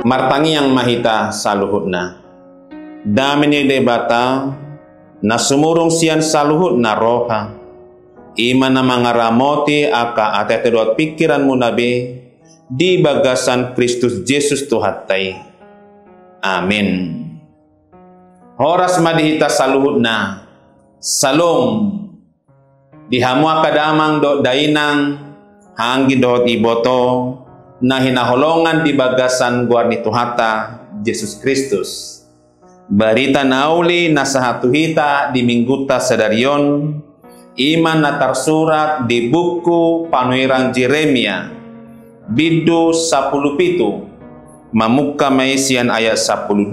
martangi yang mahita saluhutna. Damini debata na sumurung sian saluhutna roha. Ima na mangaramoti aka atetedot pikiran munabe di bagasan Kristus Yesus Tuhatai. Amin. Horas madihita saluhutna. Salom. Dihamua kadamang do dainang hanggi dohot iboto na hinaholongan di bagasan guarni Tuhata Yesus Kristus. Barita nauli na sahatuhita di mingguta sadarion iman na tarsurat di buku panuirang Jeremia bidu 17 mamuka maisian ayat 12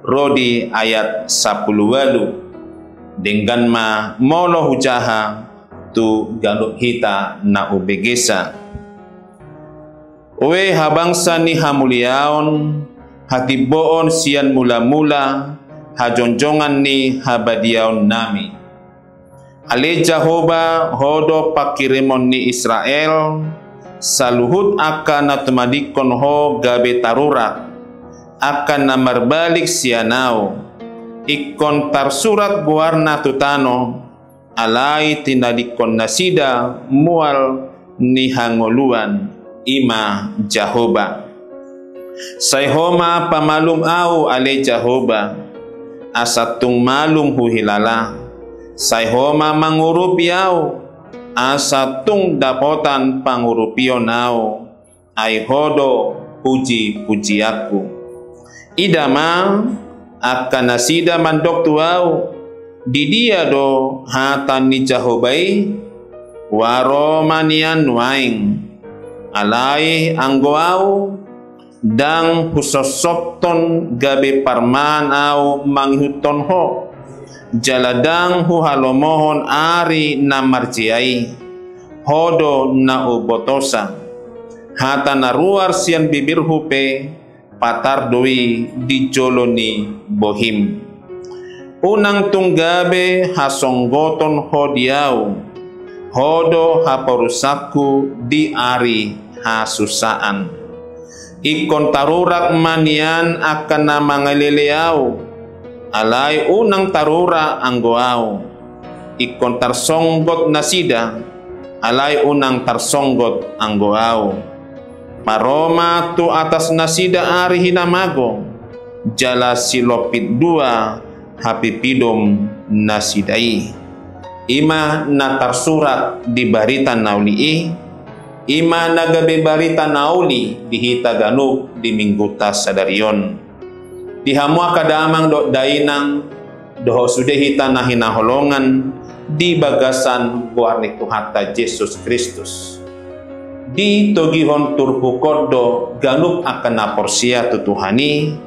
rodi ayat 18 dengan ma molo hujaha tu galup hita na ubegesa. Owe habangsa ni hamuliaon hatiboon sian mula-mula hajonjongan ni habadiaon nami. Ale Jehovah hodo pakirimon ni Israel saluhut akan natumadikon ho gabe tarurak akan namarbalik sianao ikon tarsurat guarna tutano alai tinadikon nasida mual ni hangoluan ima Jehovah. Sayhoma pamalum au ale Jehovah asatung malum huhilala. Sayhoma mangurupiau asatung dapotan pangurupio nao ay hodo puji aku. Idama akan nasida mandok tuau di dia do hatan ni Jehobai waromanian waing alai anggoau dang husosopton gabe parman au manghuton ho jaladang huhalomohon ari na marjiai hodo na ubotosa hata naruar sian bibir hupe patar doi di joloni bohim unang tunggabe hasonggoton hodiau hodo haporusaku di ari hasusaan ikon tarurak manian akan nama ngaliliau alai unang tarura anggoau ikon tarsonggot nasida alai unang tarsonggot anggoau maroma tu atas nasida ari hinamago jala silopit dua hapipidom nasidai ima na tarsurat di barita nauli ima nagabe barita nauli dihita ganub di mingguta sadarion dihamua kadamang do dainang doho sudehita na hinaholongan di bagasan guarni Tuhata Yesus Kristus di togihon turpukodo ganub akan naporsia tutuhani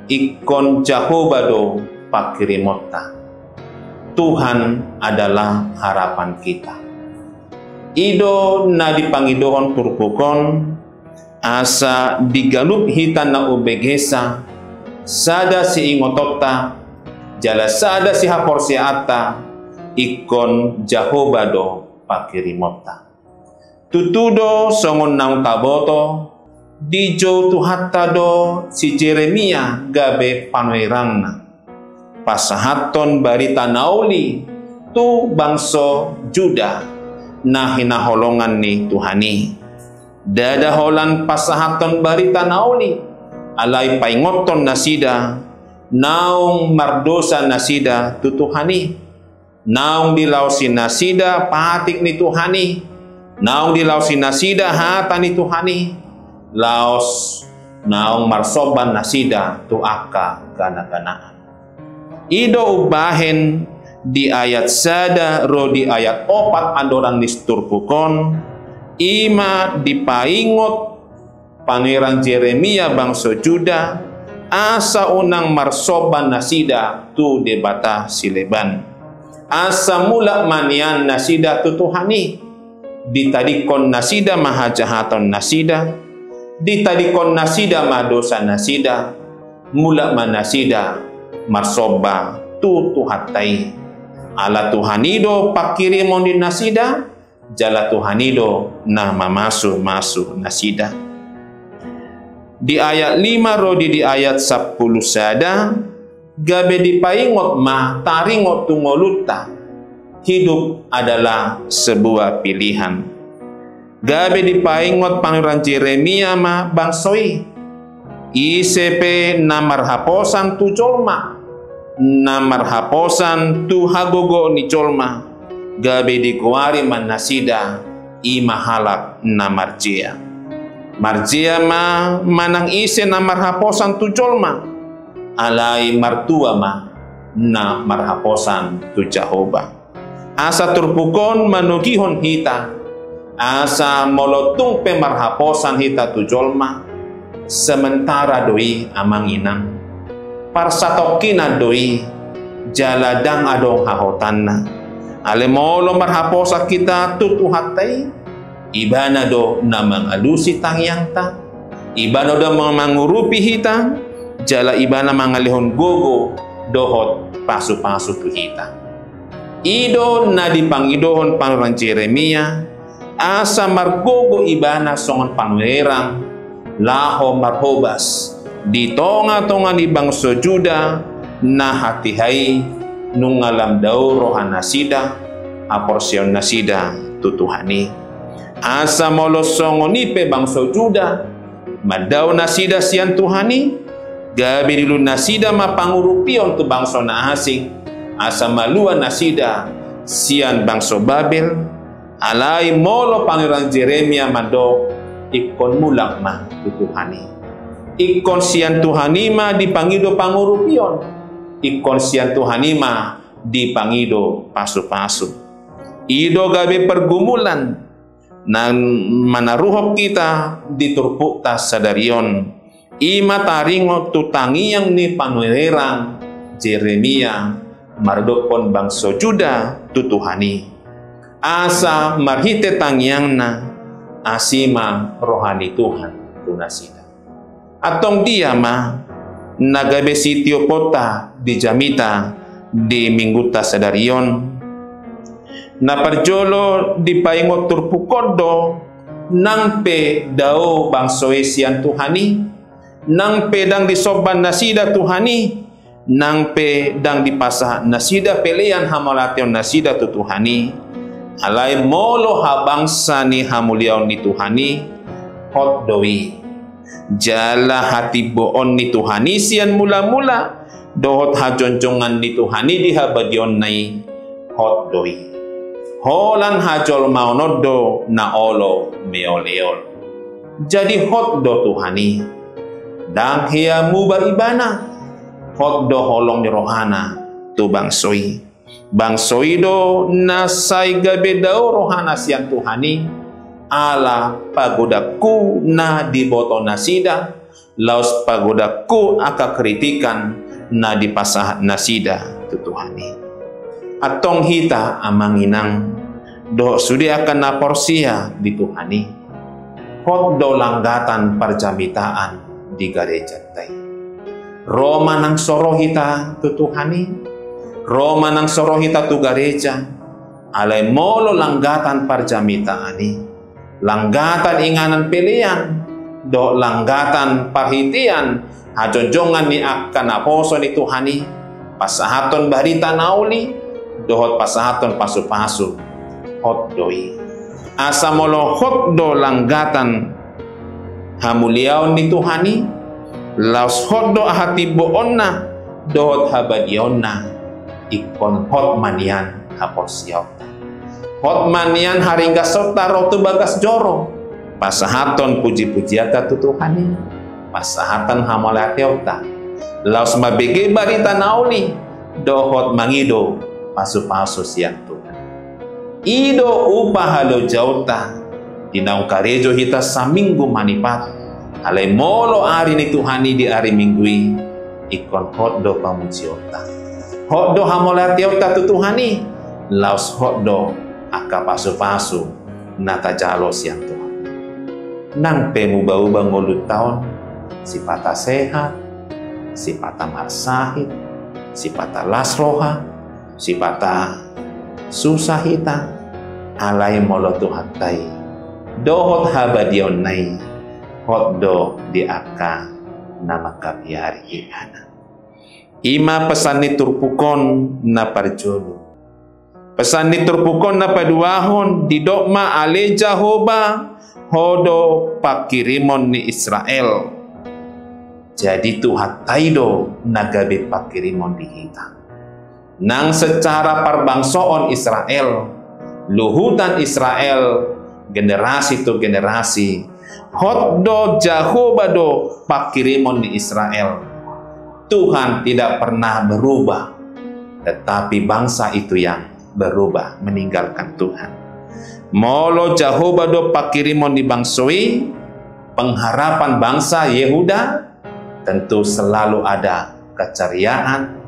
ikon Jehovah do pakirimota. Tuhan adalah harapan kita. Ido na dipangidohon turpukon asa digalup hitan na ubegesa sada si ingotota jala sada si haporsiata ikon Jehovah do pakirimota. Tutudo songon nang taboto dijo Tuhata do si Jeremia gabe panoirangna pasahaton barita nauli tu bangso Juda na hinaholongan ni Tuhani dadaholan pasahaton barita nauli alay paingoton nasida naung mardosa nasida tu Tuhani naung dilaw si nasida patik ni Tuhani naung dilaw si nasida hata ni Tuhani laos naung marsoban nasida tu aka gana-ganaan. Ido ubahen di ayat sada ro di ayat 4 andoran nisturpukon ima dipaingot pangeran Jeremia bangso Juda asa unang marsoban nasida tu debata sileban asa mula manian nasida tu Tuhani ditadikon nasida mahajahaton nasida ditadikon nasida madosa nasida mula manasida marsoba tu Tuhatai ala Tuhanido pakirimon di nasida jala Tuhanido na mamasu nasida di ayat 5 rodi di ayat 10 sada, gabe dipaingot ma taringot tungoluta, hidup adalah sebuah pilihan. Gabe dipaingot Pangeran Yeremia ma bangsoi, ICP namar haposan tu colma, namar haposan tu hagogo ni colma, gabe dikuari man nasida ima halak na marjia. Marjia ma manang ise na marhaposan tu jolma, alai martua ma na marhaposan tu Jehovah. Asa turpukon manugihon hita, asa molotung pe marhaposan hita tu jolma, sementara doi amang inang, parsatokina doi jaladang adong hahotanna, ale molo marhaposa kita tutuhatai, ibana do namang alusi tangyang ta, ibana do mangurupi hita, jala ibana mangalihon gogo dohot pasu-pasu tu hita. Ido na dipangidohon Pangeran Yeremia, asa margogo ibana songan panwerang, laho marhobas, di tonga-tonga ni bangsa Juda, na hatihai, nungalam daw rohan nasida, aporsyon nasida tutuhani. Asa molosongo ni pe bangsa Juda, madaw nasida siyan tuhani, gabi dilu nasida mapangurupion tu bangsa na asing, asa maluan nasida siyan bangsa Babel, alai molo Pangeran Yeremia mado, ikon mulak ma tutuhani. Ikon siyan tuhani ma dipangido pangurupion, ikon siyan tuhani ma dipangido pasu-pasu. Ido gabi pergumulan, nan manaruhok kita diturpuk tas sadarion, ima taringot tutangi yang ni panwerang Yeremia mardopon bangsa Juda tutuhani, asa marhite tangyang na asima rohani Tuhan tunasida. Atong dia ma nagabe sitio pota di Jamita di mingguta sadarion, na parjolo di paingot turpukodo nang pe dao bangsoe siyan tuhani, nang pe dang disoban nasida tuhani, nang pe dang dipasah nasida pelean hamalation nasida tu tuhani, alai molo habangsa ni hamuliaon ni tuhani, hot doi jala hati boon ni tuhani siyan mula-mula, dohot hajonjongan ni tuhani di habadion nai, hot doi holan hajol maunodo na olo meoleol. Jadi hot do tuhani, dang hia muba ibana, hot do holong rohana tu bangsoi. Bangsoi do nasai gabe dao rohana siang tuhani, ala pagodaku na diboto nasida, laus pagodaku aka kritikan na dipasah nasida tu tuhani. Atong hita amanginang do sudi akan na porsia di tuhani, hot do langgatan parjamitaan di gereja tay. Roma nang soro hita tu tuhani, Roma nang soro hita tu gereja, alai molo langgatan parjamitaani, langgatan inganan pilihan, do langgatan parhitian, hajonjongan ni akan aposo ni tuhani, pasahaton barita nauli, dohot pasahaton pasu-pasu, hot doi. Asa molo hot do langgatan hamuliaon ni tuhani, laus hot do hati boonna, dohot habadionna, ikon hot manian haposiauta. Hot manian haringga sota rotu bagas joro, pasahaton puji-pujiata tu tuhani, pasahatan hamalatiauta, laus mabege barita nauli, dohot mangido pasu-pasu siang Tuhan. Ido upah halo jauta, tinau karejo hita saminggu manipat, alai molo ari ni Tuhani di ari minggui, ikon hoddo pamujiota. Hoddo hamolatiota tu Tuhani, laus hoddo aka pasu-pasu nata jalo siang Tuhan. Nang pemubah-ubah ngulut tahun, sipata sehat, sipata marsahit, sipata lasroha, sipata susah hita, alai molo tuhatai, dohot habadion nai, Hoddo di aka nama kapiari ibana. Ima pesan ni turpukon na parjolo. Pesan ni turpukon na paduahon di dokma ale Jahoba hodo pakirimon ni Israel. Jadi Tuhan taido nagabe pakirimon di kita. Nang secara perbangsoon Israel, luhutan Israel, generasi to generasi, hoddo Jahoba do pakirimon di Israel. Tuhan tidak pernah berubah, tetapi bangsa itu yang berubah meninggalkan Tuhan. Molo Jahoba do pakirimon di bangsoi, pengharapan bangsa Yehuda tentu selalu ada keceriaan,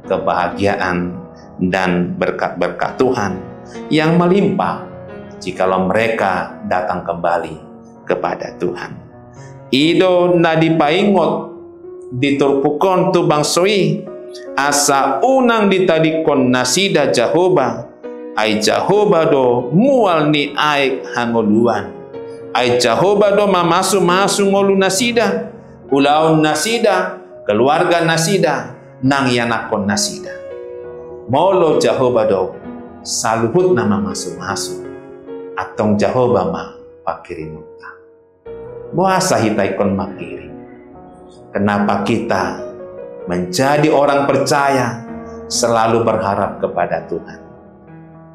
kebahagiaan, dan berkat-berkat Tuhan yang melimpah jikalau mereka datang kembali kepada Tuhan. Ido nadi paingot diturpukon tu bangsoi asa unang ditadikon nasida Jahoba ay Jahoba do mual ni ay hangoluan ay Jahoba do mamasu-masu ngolu nasida ulaon nasida keluarga nasida nang yanakon nasida molo Jahoba do saluhut nama masu-masu atong Jahoba ma pakirimota muasa hitaikon makirim. Kenapa kita menjadi orang percaya selalu berharap kepada Tuhan?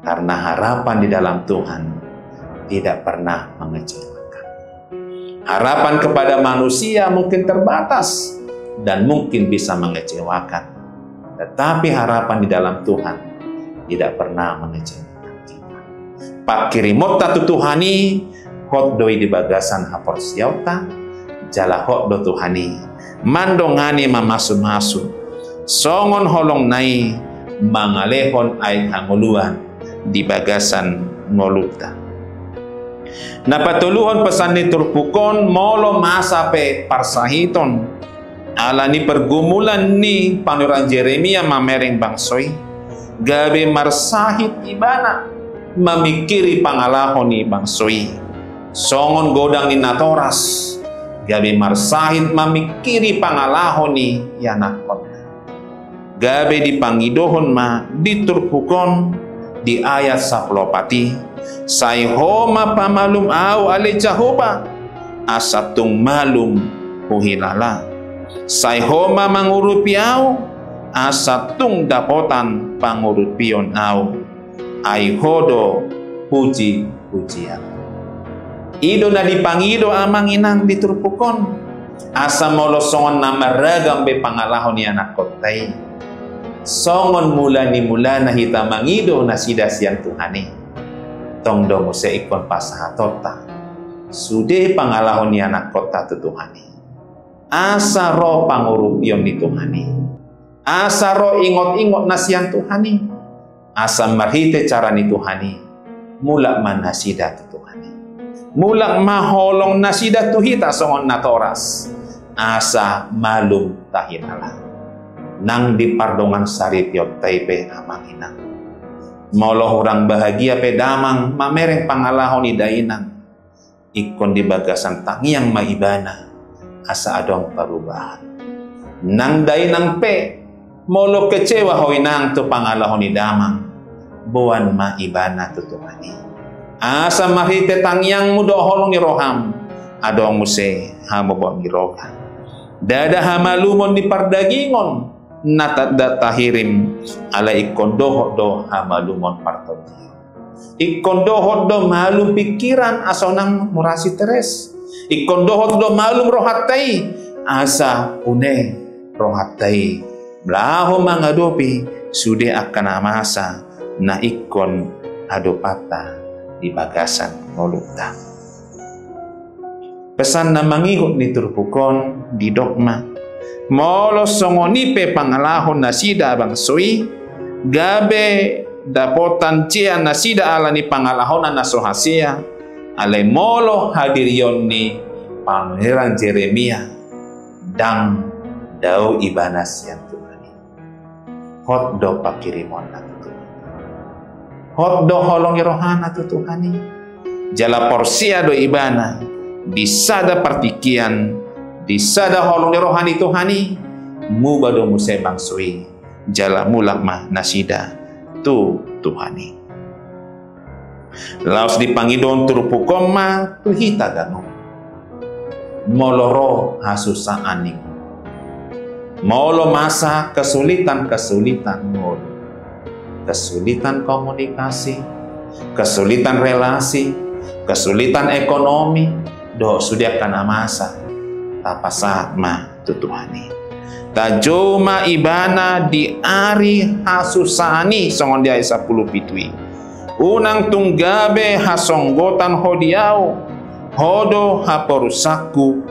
Karena harapan di dalam Tuhan tidak pernah mengecewakan. Harapan kepada manusia mungkin terbatas dan mungkin bisa mengecewakan. Tetapi harapan di dalam Tuhan tidak pernah mengecewakan kita. Pakirimota tutuhani hotdoi di bagasan hapor siauta jala hotdo Tuhani mandongani mamasu-masu songon holong nai mangalehon ay hanguluan di bagasan ngoluta. Napatuluhon pesan ni turpukon molo masape parsahiton ala ni pergumulan ni panuran Jeremia mamereng bangsoi gabe marsahit ibana memikiri pangalahon ni bangsoi songon godang ni natoras gabe marsahit mamikiri pangalahon ni yanakon. Gabe dipangidohon ma diturpukon di ayat 10 sayhoma pamalum au ale Jahoba asatung malum uhilala sayhoma mangurupi au asatung dapotan pangurupion au aihodo puji-pujian. Ido na dipangido amang inang diturpukon asa molo songon nama ragam be pangalahon ni anak kotai songon mula na hita mangido na sida siang Tuhani tong do mo se ikon pasahatota sude pangalahon ni anak kota tu Tuhani asa ro pangurupion ni Tuhani asa ro ingot-ingot na siang Tuhani asa marhite cara ni Tuhani mula man nasida tu Tuhani mulak maholong nasida tuhita songon natoras asa malum tahinala nang dipardongan saritiot taipe amang inang molo orang bahagia pedamang mamereng pangalahon ni dainang ikon di bagasan tangiang maibana asa adong perubahan nang dainang pe molo kecewa hoinang tu pangalahon ni damang buan maibana tutuhani asa mahite tangyang mudo holong iroham adong muse hamobon iroham dada hamalumon di pardagingon natada tahirim ala ikondohot do hamalumon partodiyo ikondohot do malum pikiran asonang murasi teres ikondohot do malum rohatai asa une rohatai blaho mangadopi sude akan amasa na ikon adopata di bagasan ngoluta. Pesan na mangihut ni turpukon di dogma molo songonipe pangalahon nasida bangsoi gabe dapotan cia nasida ala ni pangalahon na sohasia ale molo hadirion ni pangeran Jeremia dang dau ibanas yang Tuhani hot do pakirimon na hot do holong rohana tu Tuhani jala porsia do ibana di sada partikian, di sada holong rohani Tuhani, mu bado mu se bangsui, jala mulak mah nasida tu Tuhani. Laos dipangidon turupukom mah tu hita gano. Moloro hasusa aning. Molo masa kesulitan-kesulitan molo. Kesulitan komunikasi, kesulitan relasi, kesulitan ekonomi, do sudah kana masa. Tapa saat mah tu Tuhani. Tajoma ibana di ari hasusani songon dia 10 pitui. Unang tunggabe hasonggotan hodiau, hodo haporusaku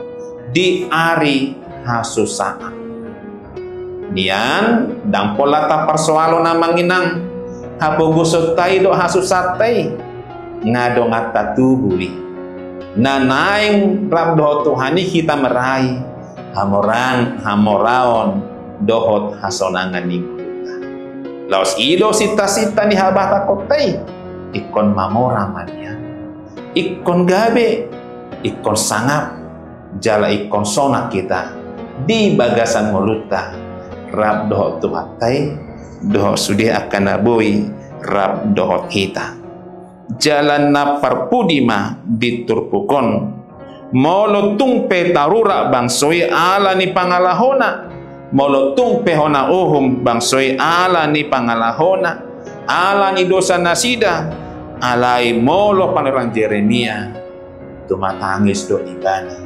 di ari hasusaan. Nian dang polata persoalo namanginang hapogusotai do hasusatai ngado ngata tubuli. Nanaing rabdo Tuhani kita meraih hamoraon dohot hasonangan ningkuta. Laos ido sita-sita ni habata kotai ikon mamoramannya, ikon gabe, ikon sangap, jala ikon sonak kita di bagasan moluta rab dohot tuhatai dohot sudah akan naboi rab dohot kita. Jalan na parpudima diturpukon molo tungpe tarura bangsoi ala ni pangalahona, molo tungpe hona uhum bangsoi ala ni pangalahona, ala ni dosa nasida, alai molo pangeran Jeremia tumatangis do ibana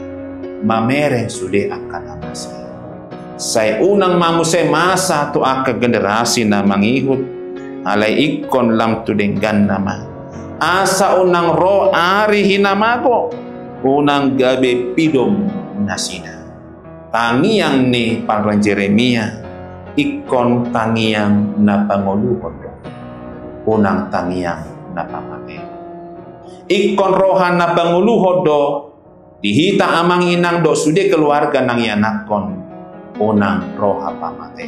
mamereng sude akan amasai. Say unang mamusay masa tu aka generasi na mangihut alay ikon lam tudenggan nama. Asa unang ro ari hinamago unang gabi pidom nasida. Tangiang ni pangeran Jeremia ikon tangiang na panguluhod unang tangiang na pamate. Ikon rohan na panguluhod do dihita amang inang do sude keluarga nang yanakon unang roha pamate.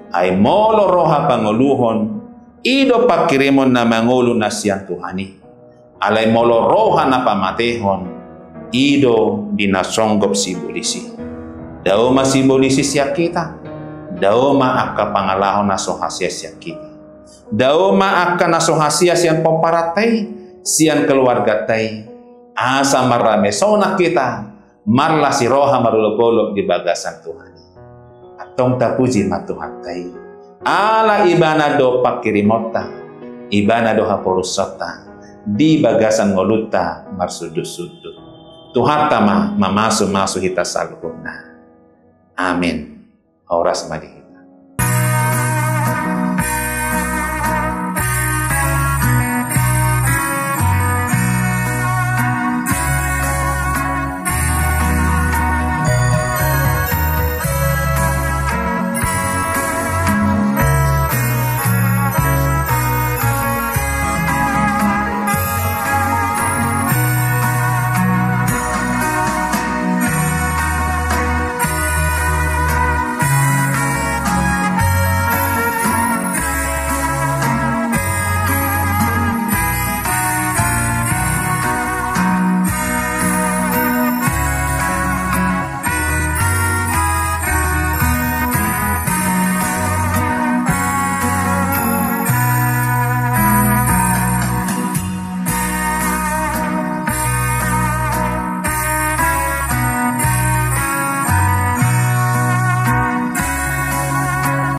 Ay molo roha panguluhon ido pakirimon na mangulo na siyang Tuhani. Alay molo roha na pamatehon, ido dinasonggop simbolisi. Dauma simbolisi siya kita. Dauma akka pangalahon na sohasya siya kita. Dauma akka na sohasya siyang pamparatay, siyang keluarga tay. Asa marame sona kita, marla si roha marulog-ulog di bagasan Tuhani. Atong tapuji matuhatay. Ala ibana do pakirimota, ibana do haporusota, di bagasan ngoluta marsudut-sudut. Tuhata mamaso-maso hita salukuna. Amin. Oras madi.